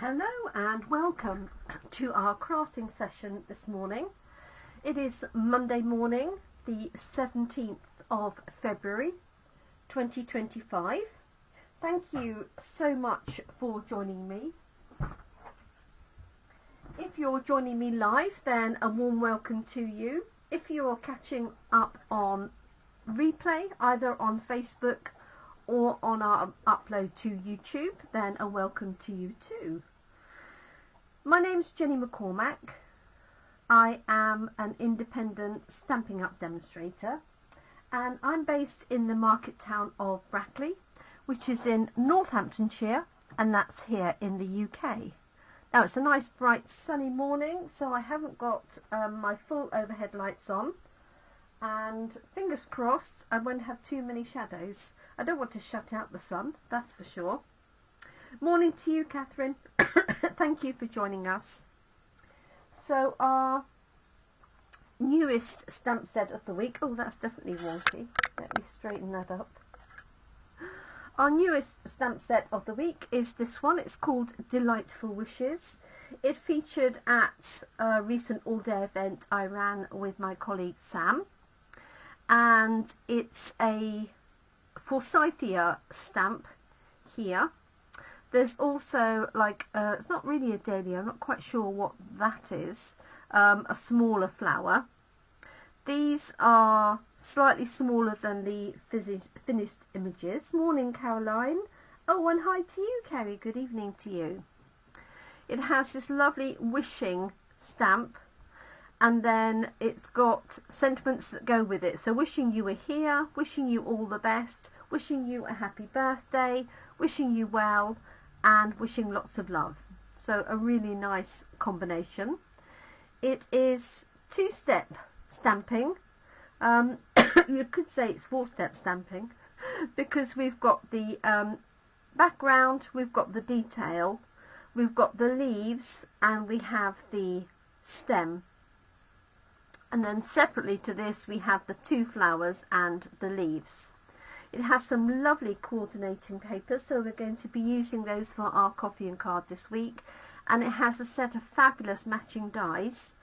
Hello and welcome to our crafting session this morning. It is Monday morning, the 17th of February 2025. Thank you so much for joining me. If you're joining me live, then a warm welcome to you. If you're catching up on replay, either on Facebook or on our upload to YouTube, then a welcome to you too. My name's Jenny McCormac. I am an independent Stampin' Up demonstrator, and I'm based in the market town of Brackley, which is in Northamptonshire, and that's here in the UK. Now it's a nice bright sunny morning, so I haven't got my full overhead lights on, and fingers crossed I won't have too many shadows. I don't want to shut out the sun, that's for sure. Morning to you, Catherine. Thank you for joining us. So our newest stamp set of the week, oh that's definitely wonky, let me straighten that up. Our newest stamp set of the week is this one. It's called Delightful Wishes. It featured at a recent all-day event I ran with my colleague Sam, and it's a Forsythia stamp here. There's also like it's not really a dahlia, I'm not quite sure what that is, a smaller flower. These are slightly smaller than the finished images. Morning, Caroline. Oh, and hi to you, Kerry. Good evening to you. It has this lovely wishing stamp, and then it's got sentiments that go with it. So wishing you were here, wishing you all the best, wishing you a happy birthday, wishing you well, and wishing lots of love. So a really nice combination. It is two-step stamping. You could say it's four-step stamping because we've got the background, we've got the detail, we've got the leaves, and we have the stem. And then separately to this we have the two flowers and the leaves. It has some lovely coordinating papers, so we're going to be using those for our coffee and card this week. And it has a set of fabulous matching dies,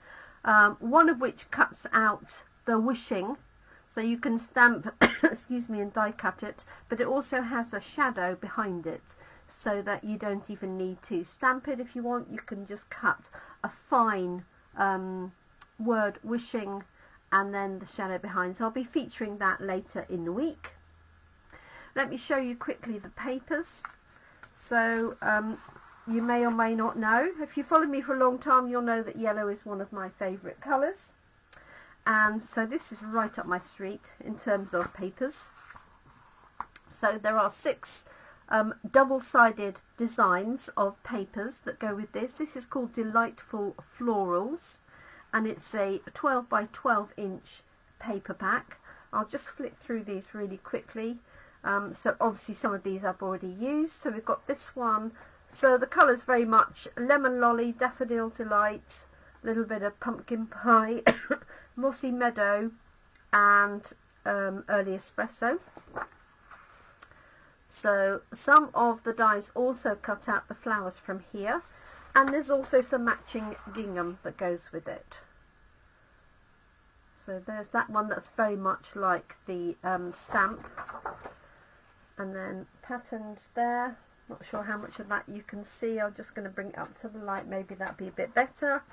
one of which cuts out the wishing, so you can stamp excuse me, and die cut it, but it also has a shadow behind it, so that you don't even need to stamp it. If you want, you can just cut a fine word wishing and then the shadow behind. So I'll be featuring that later in the week. Let me show you quickly the papers. So you may or may not know, if you followed me for a long time, you'll know that yellow is one of my favourite colours. And so this is right up my street in terms of papers. So there are 6 double-sided designs of papers that go with this. This is called Delightful Florals, and it's a 12 by 12 inch paper pack. I'll just flip through these really quickly. So obviously some of these I've already used. So we've got this one. So the colours very much Lemon Lolly, Daffodil Delight, a little bit of Pumpkin Pie, Mossy Meadow, and Early Espresso. So some of the dies also cut out the flowers from here, and there's also some matching gingham that goes with it. So there's that one that's very much like the stamp, and then patterned there. Not sure how much of that you can see. I'm just going to bring it up to the light, maybe that'd be a bit better.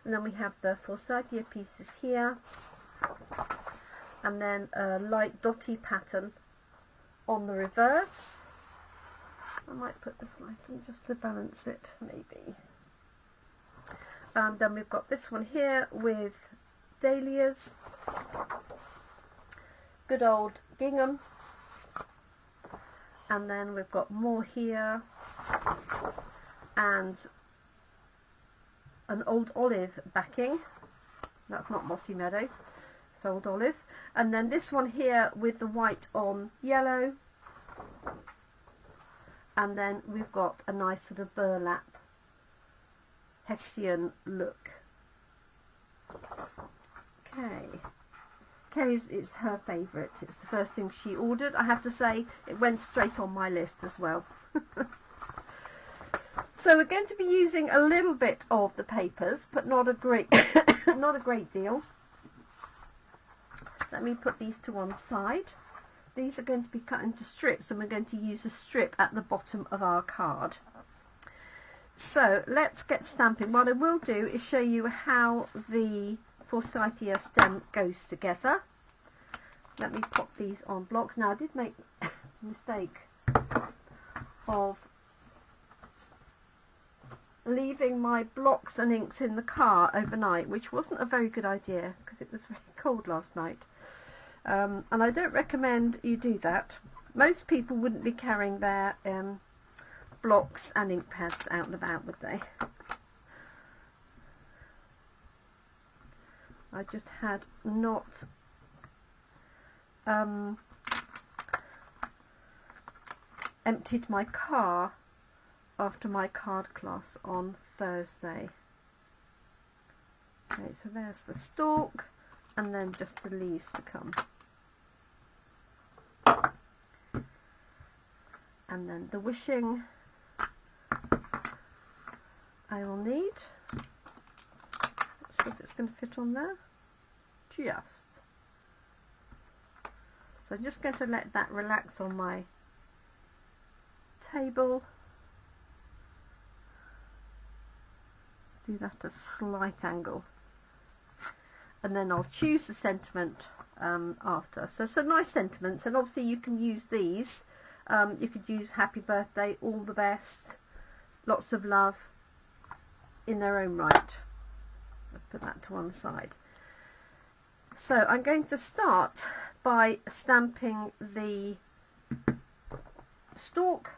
And then we have the Forsythia pieces here, and then a light dotty pattern on the reverse. I might put this light in just to balance it, maybe. Then we've got this one here with dahlias, good old gingham, and then we've got more here, and an old olive backing. That's not Mossy Meadow, it's old olive. And then this one here with the white on yellow, and then we've got a nice sort of burlap Hessian look. Okay, Kerry's is her favourite. It's the first thing she ordered. I have to say it went straight on my list as well. So we're going to be using a little bit of the papers, but not a great not a great deal. Let me put these to one side. These are going to be cut into strips, and we're going to use a strip at the bottom of our card. So let's get stamping. What I will do is show you how the Forsythia stem goes together. Let me pop these on blocks. Now I did make a mistake of leaving my blocks and inks in the car overnight, which wasn't a very good idea because it was very cold last night. And I don't recommend you do that. Most people wouldn't be carrying their blocks and ink pads out and about, would they? I just had not emptied my car after my card class on Thursday. Okay, so there's the stalk and then just the leaves to come. And then the wishing I will need. Not sure if it's going to fit on there. Just. So I'm just going to let that relax on my table. Let's do that at a slight angle. And then I'll choose the sentiment after. So nice sentiments, and obviously you can use these. You could use happy birthday, all the best, lots of love in their own right. Let's put that to one side. So I'm going to start by stamping the stalk.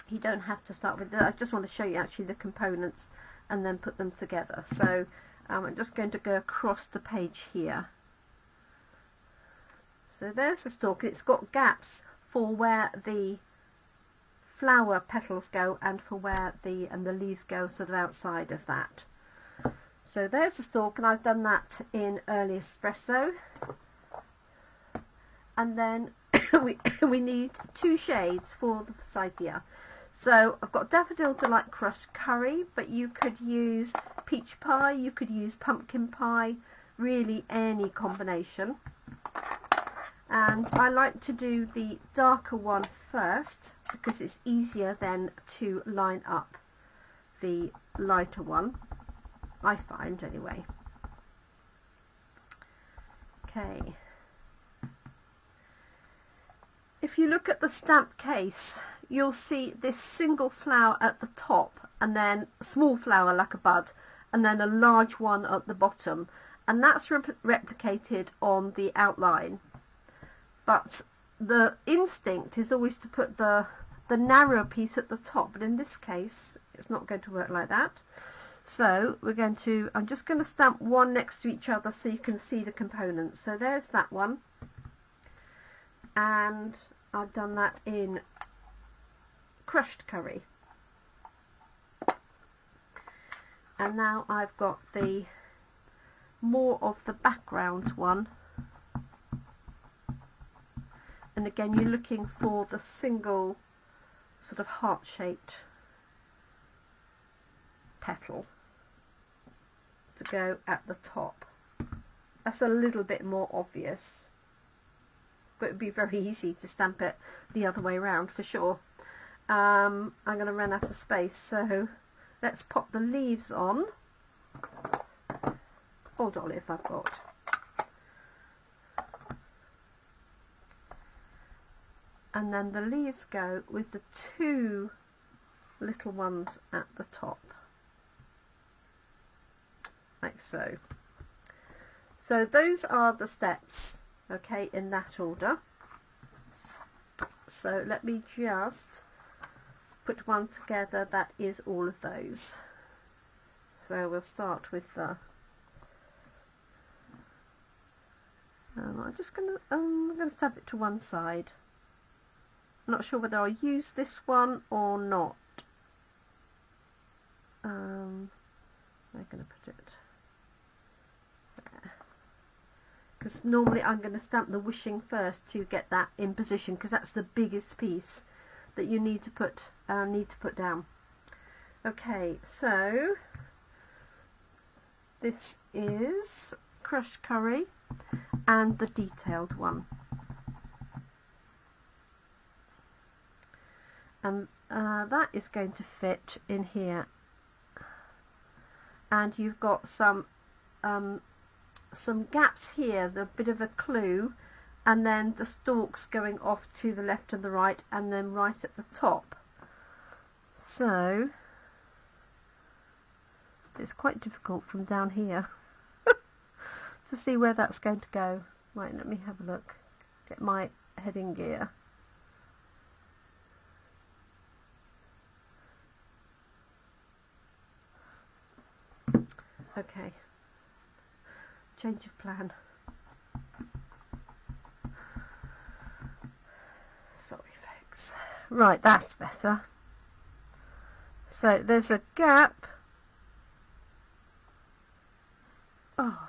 You don't have to start with that. I just want to show you actually the components and then put them together. So I'm just going to go across the page here. So there's the stalk. It's got gaps for where the flower petals go and for where the leaves go, sort of outside of that. So there's the stalk, and I've done that in early espresso. And then we need two shades for the Forsythia. So I've got Daffodil Delight Crushed Curry, but you could use peach pie, you could use pumpkin pie, really any combination. And I like to do the darker one first because it's easier then to line up the lighter one, I find anyway. Okay. If you look at the stamp case, you'll see this single flower at the top, and then a small flower like a bud, and then a large one at the bottom, and that's replicated on the outline. But the instinct is always to put the narrow piece at the top, but in this case it's not going to work like that. So I'm just going to stamp one next to each other so you can see the components. So there's that one, and I've done that in crushed curry. And now I've got the more of the background one, and again you're looking for the single sort of heart-shaped petal to go at the top. That's a little bit more obvious, but it would be very easy to stamp it the other way around for sure. I'm going to run out of space, so let's pop the leaves on. Hold on if I've got. And then the leaves go with the two little ones at the top, like so. So those are the steps, okay, in that order. So let me just put one together that is all of those. So we'll start with the I'm going to stamp it to one side. I'm not sure whether I'll use this one or not. I'm going to put it there, because normally I'm going to stamp the wishing first to get that in position, because that's the biggest piece that you need to put need to put down. Okay, so this is crushed curry and the detailed one. And that is going to fit in here. And you've got some gaps here, the bit of a clue, and then the stalks going off to the left and the right, and then right at the top. So it's quite difficult from down here to see where that's going to go. Right, let me have a look. Get my head in gear. Okay, change of plan. Sorry folks. Right, that's better. So there's a gap. Oh,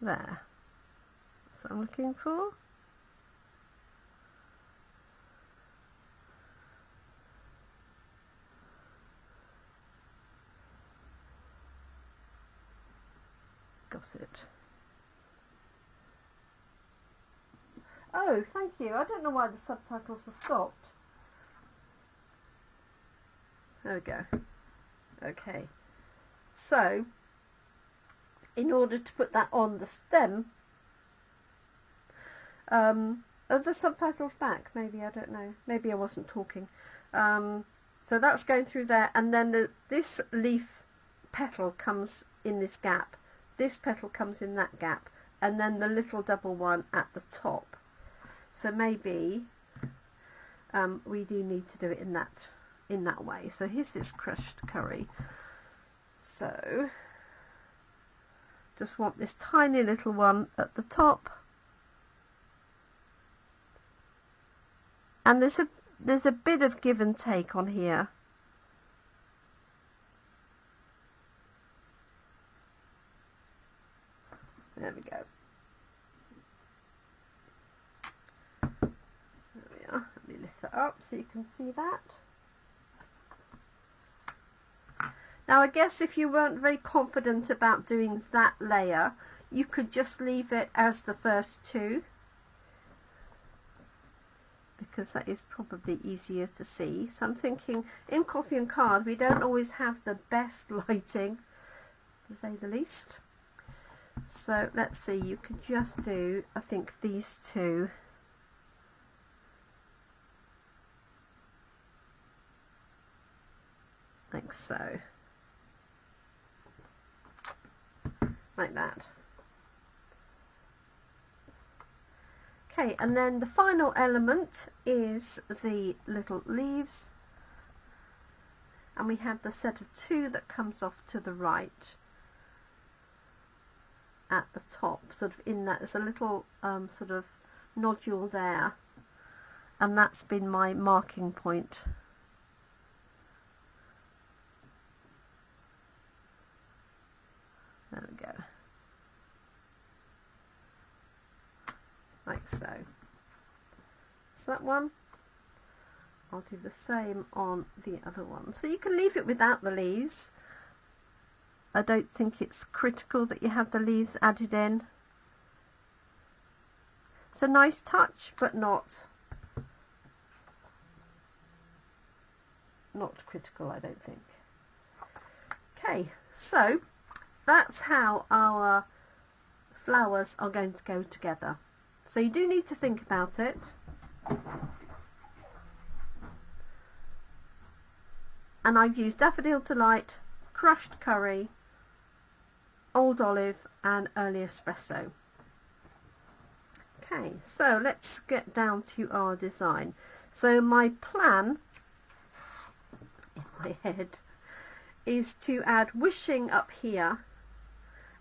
there. That's what I'm looking for. Got it. Oh, thank you. I don't know why the subtitles are stopped. There we go. Okay. So, in order to put that on the stem, are the subtitles back? Maybe, I don't know. Maybe I wasn't talking. So that's going through there, and then this leaf petal comes in this gap. This petal comes in that gap, and then the little double one at the top. So maybe we do need to do it in that way. So here's this crushed curry. So just want this tiny little one at the top, and there's a bit of give and take on here. There we go. There we are. Let me lift that up so you can see that. Now I guess if you weren't very confident about doing that layer, you could just leave it as the first two, because that is probably easier to see. So I'm thinking, in Coffee and Card we don't always have the best lighting, to say the least. So let's see, you could just do, I think, these two. Like so. Like that. Okay, and then the final element is the little leaves. And we have the set of two that comes off to the right. At the top, sort of in that, there's a little sort of nodule there, and that's been my marking point. There we go, like so. So that one, I'll do the same on the other one. So you can leave it without the leaves. I don't think it's critical that you have the leaves added in. It's a nice touch, but not critical, I don't think. Okay, so that's how our flowers are going to go together. So you do need to think about it. And I've used Daffodil Delight, crushed curry, old olive and early espresso. Okay, so let's get down to our design. So my plan in my head is to add wishing up here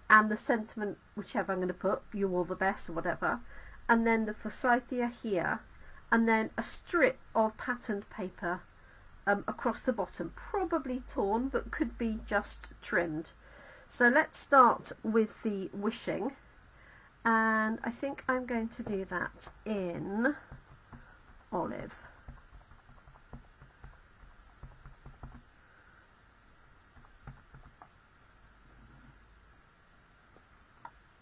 and the sentiment, whichever I'm going to put, you all the best or whatever, and then the forsythia here, and then a strip of patterned paper across the bottom, probably torn but could be just trimmed. So let's start with the wishing, and I think I'm going to do that in olive.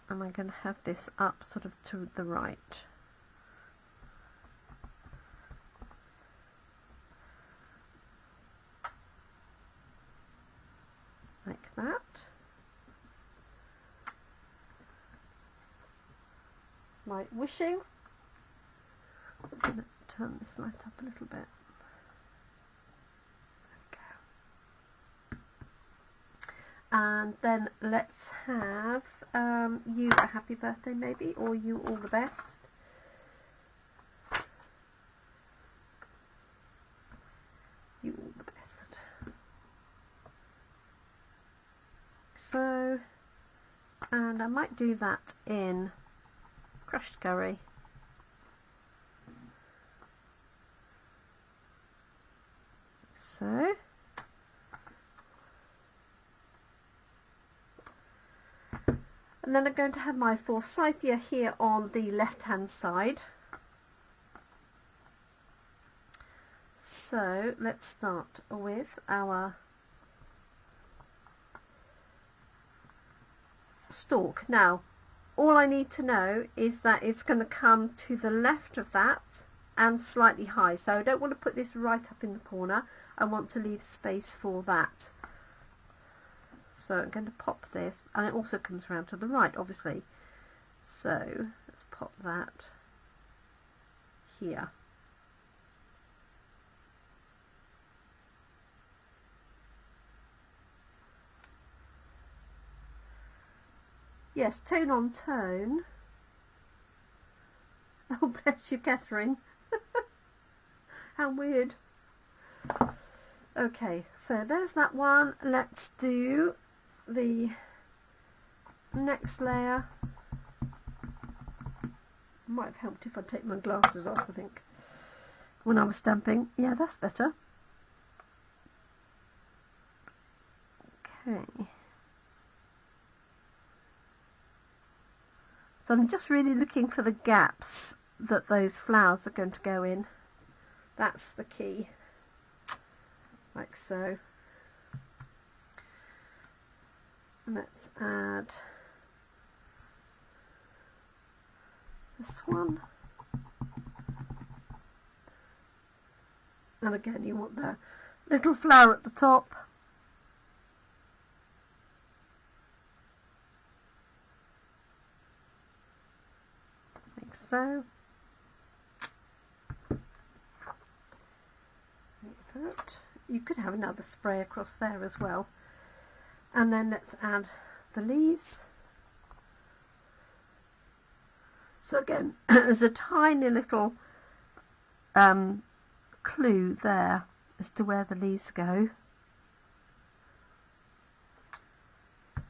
and I'm going to have this up sort of to the right. Like that. My wishing. I'm going to turn this light up a little bit. And then let's have you a happy birthday maybe, or you all the best. You all the best. So, and I might do that in crushed curry. So. And then I'm going to have my Forsythia here on the left hand side. So let's start with our stalk. Now all I need to know is that it's going to come to the left of that and slightly high. So I don't want to put this right up in the corner. I want to leave space for that. So I'm going to pop this, and it also comes around to the right, obviously. So let's pop that here. Yes, tone on tone. Oh, bless you, Catherine. How weird. Okay, so there's that one. Let's do the next layer. Might have helped if I take my glasses off, I think, when I was stamping. Yeah, that's better. Okay. So I'm just really looking for the gaps that those flowers are going to go in. That's the key. Like so. Let's add this one. And again, you want the little flower at the top. Like so. Like that. You could have another spray across there as well. And then let's add the leaves. So again, there's a tiny little clue there as to where the leaves go.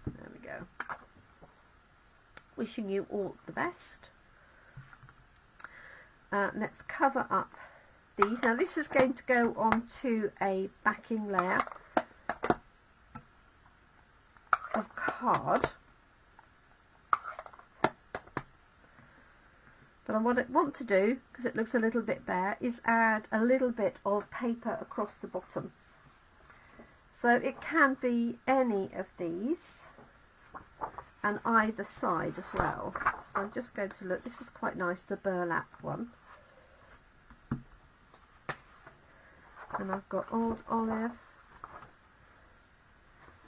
There we go. Wishing you all the best. Let's cover up these. Now this is going to go onto a backing layer of card, but what I want to do, because it looks a little bit bare, is add a little bit of paper across the bottom. So it can be any of these and either side as well. So I'm just going to look, this is quite nice, the burlap one. And I've got Old Olive.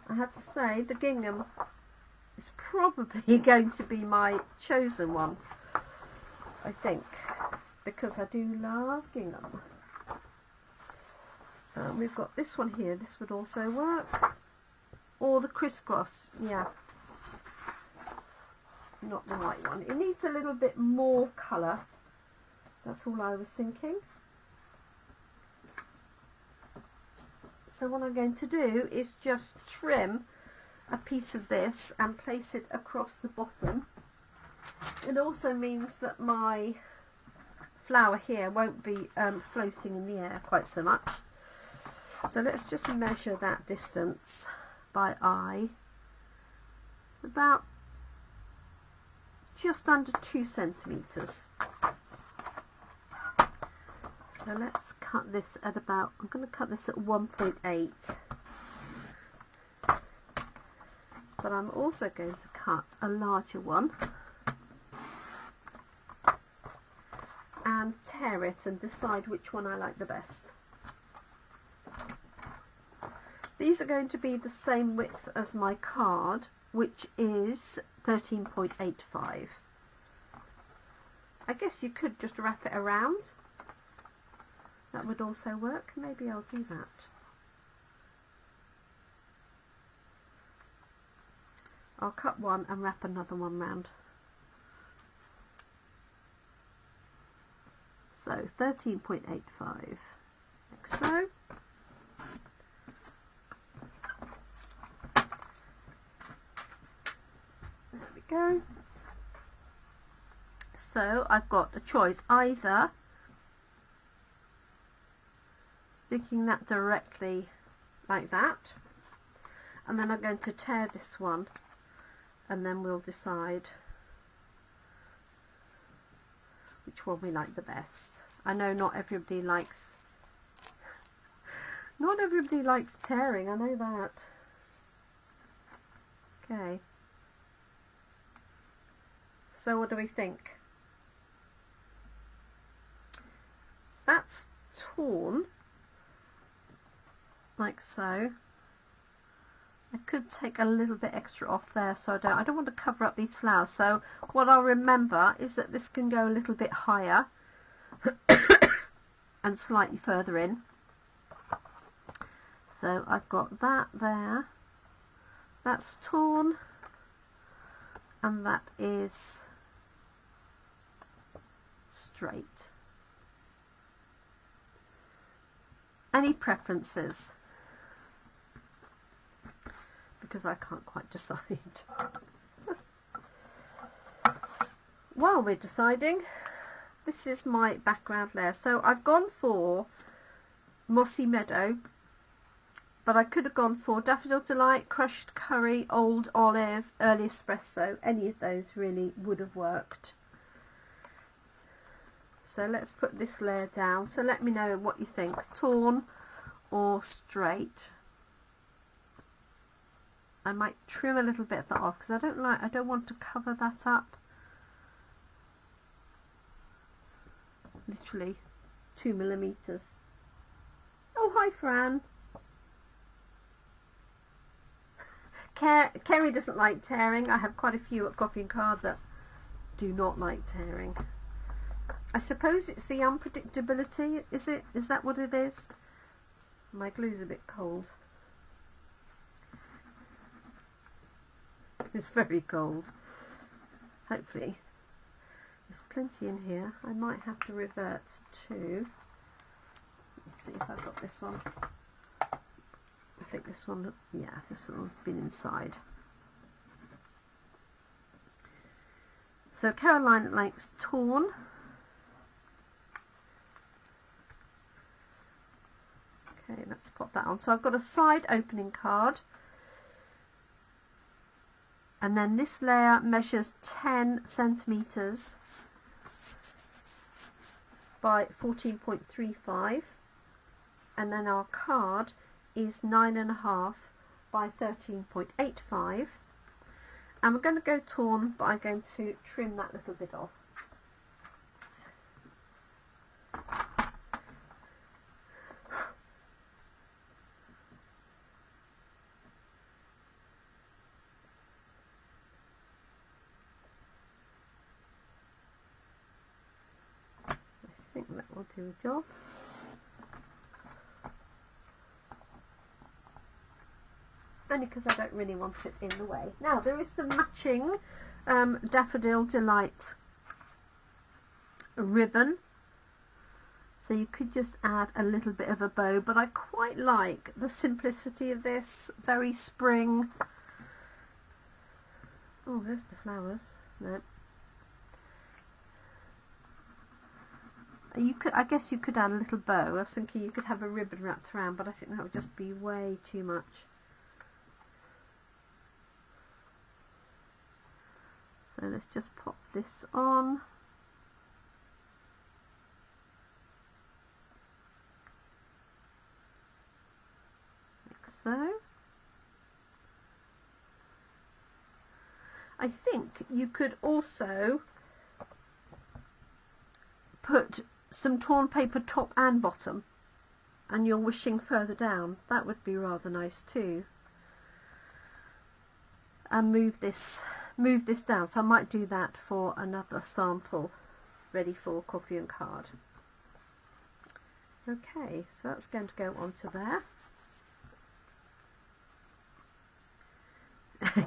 I have to say the gingham is probably going to be my chosen one, I think, because I do love gingham. We've got this one here, this would also work, or the crisscross. Yeah, not the white one. It needs a little bit more colour, that's all I was thinking. So what I'm going to do is just trim a piece of this and place it across the bottom. It also means that my flower here won't be floating in the air quite so much. So let's just measure that distance by eye. About just under 2 centimetres. So let's cut this at about, I'm going to cut this at 1.8. but I'm also going to cut a larger one and tear it and decide which one I like the best. These are going to be the same width as my card, which is 13.85. I guess you could just wrap it around. That would also work. Maybe I'll do that. I'll cut one and wrap another one round. So 13.85, like so. There we go. So I've got a choice, either sticking that directly like that, and then I'm going to tear this one, and then we'll decide which one we like the best. I know not everybody likes tearing, I know that. Okay. So what do we think? That's torn, like so. I could take a little bit extra off there, so I don't want to cover up these flowers. So what I'll remember is that this can go a little bit higher and slightly further in. So I've got that there. That's torn, and that is straight. Any preferences? Because I can't quite decide. While we're deciding, this is my background layer. So I've gone for Mossy Meadow, but I could have gone for Daffodil Delight, Crushed Curry, Old Olive, Early Espresso. Any of those really would have worked. So let's put this layer down. So let me know what you think, torn or straight. I might trim a little bit of that off because I don't want to cover that up. Literally 2 millimeters. Oh, hi Fran. Kerry doesn't like tearing. I have quite a few at Coffee and Card that do not like tearing. I suppose it's the unpredictability, is it? Is that what it is? My glue's a bit cold. It's very cold. Hopefully there's plenty in here. I might have to revert to, let's see if I've got this one. I think this one, yeah, this one's been inside. So Caroline likes torn. Okay, let's pop that on. So I've got a side opening card, and then this layer measures 10 centimeters by 14.35, and then our card is 9.5 by 13.85, and we're going to go torn, but I'm going to trim that little bit off. I think that will do a job. Only because I don't really want it in the way. Now there is the matching Daffodil Delight ribbon, so you could just add a little bit of a bow, but I quite like the simplicity of this. Very spring. Oh, there's the flowers. No. You could, I guess you could add a little bow. I was thinking you could have a ribbon wrapped around, but I think that would just be way too much. So let's just pop this on. Like so. I think you could also put some torn paper top and bottom, and you're wishing further down. That would be rather nice too. And move this down. So I might do that for another sample ready for coffee and card. Okay, so that's going to go onto there.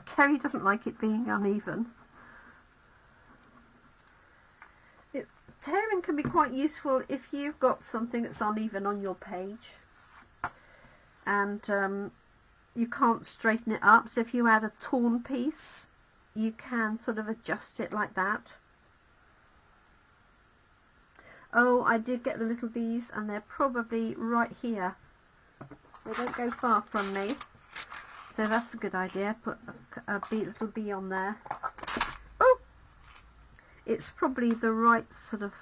Kerry doesn't like it being uneven. Tearing can be quite useful if you've got something that's uneven on your page and you can't straighten it up. So if you add a torn piece, you can sort of adjust it like that. Oh, I did get the little bees, and they're probably right here. They don't go far from me, so that's a good idea. Put a little bee on there. Oh, it's probably the right sort of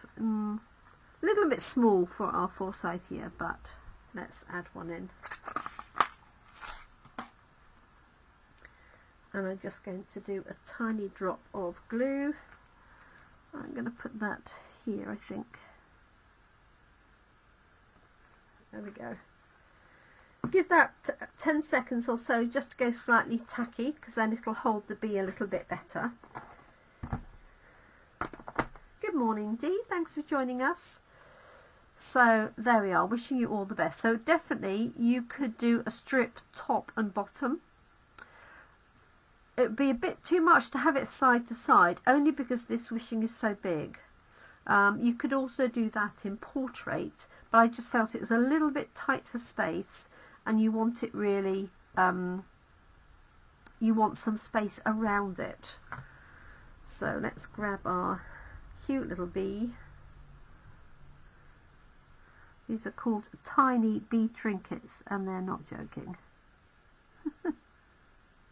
little bit small for our Forsythia, but let's add one in. And I'm just going to do a tiny drop of glue. I'm going to put that here, I think. There we go. Give that 10 seconds or so just to go slightly tacky, because then it'll hold the bee a little bit better. Good morning, Dee. Thanks for joining us. So there we are, wishing you all the best. So definitely you could do a strip top and bottom. It would be a bit too much to have it side to side, only because this wishing is so big. You could also do that in portrait, but I just felt it was a little bit tight for space, and you want it really, you want some space around it. So let's grab our cute little bee. These are called tiny bee trinkets, and they're not joking.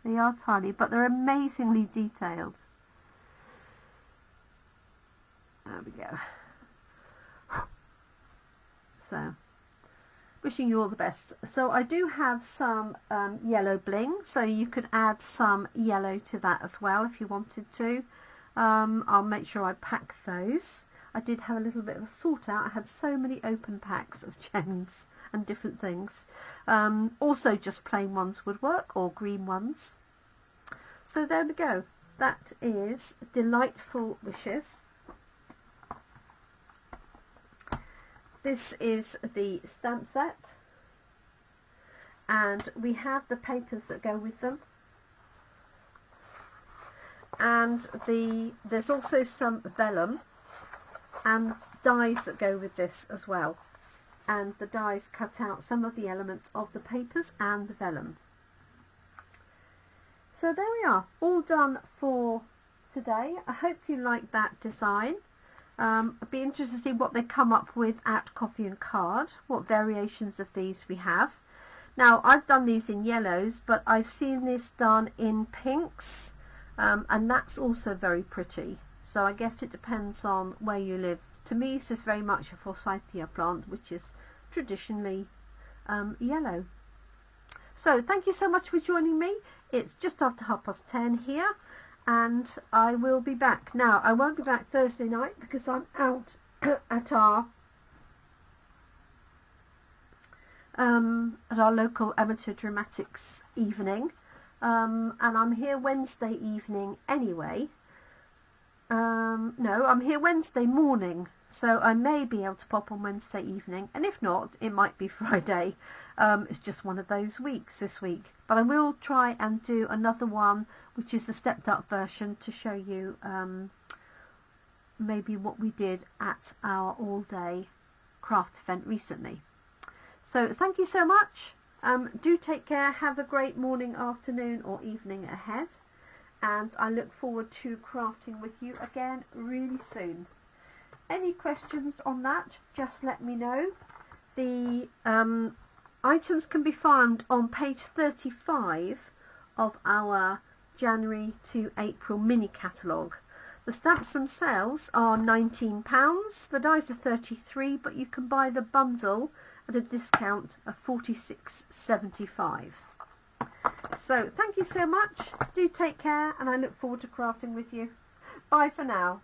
They are tiny, but they're amazingly detailed. There we go. So, wishing you all the best. So I do have some yellow bling, so you could add some yellow to that as well if you wanted to. I'll make sure I pack those. I did have a little bit of a sort out. I had so many open packs of gems and different things. Also just plain ones would work, or green ones. So there we go. That is Delightful Wishes. This is the stamp set, and we have the papers that go with them, and there's also some vellum and dies that go with this as well, and the dies cut out some of the elements of the papers and the vellum. So there we are, all done for today. I hope you like that design. I'd be interested to see what they come up with at Coffee and Card, what variations of these we have. Now, I've done these in yellows, but I've seen this done in pinks, and that's also very pretty. So I guess it depends on where you live. To me, this is very much a Forsythia plant, which is traditionally yellow. So thank you so much for joining me. It's just after 10:30 here. And I will be back. Now, I won't be back Thursday night because I'm out at our local amateur dramatics evening, and I'm here Wednesday evening anyway. No, I'm here Wednesday morning, so I may be able to pop on Wednesday evening, and if not, it might be Friday. It's just one of those weeks this week, but I will try and do another one which is a stepped up version to show you maybe what we did at our all-day craft event recently. So thank you so much. Do take care, have a great morning, afternoon or evening ahead, and I look forward to crafting with you again really soon. Any questions on that, just let me know. The items can be found on page 35 of our January to April mini catalogue. The stamps themselves are £19, the dies are £33, but you can buy the bundle at a discount of £46.75. So thank you so much. Do take care, and I look forward to crafting with you. Bye for now.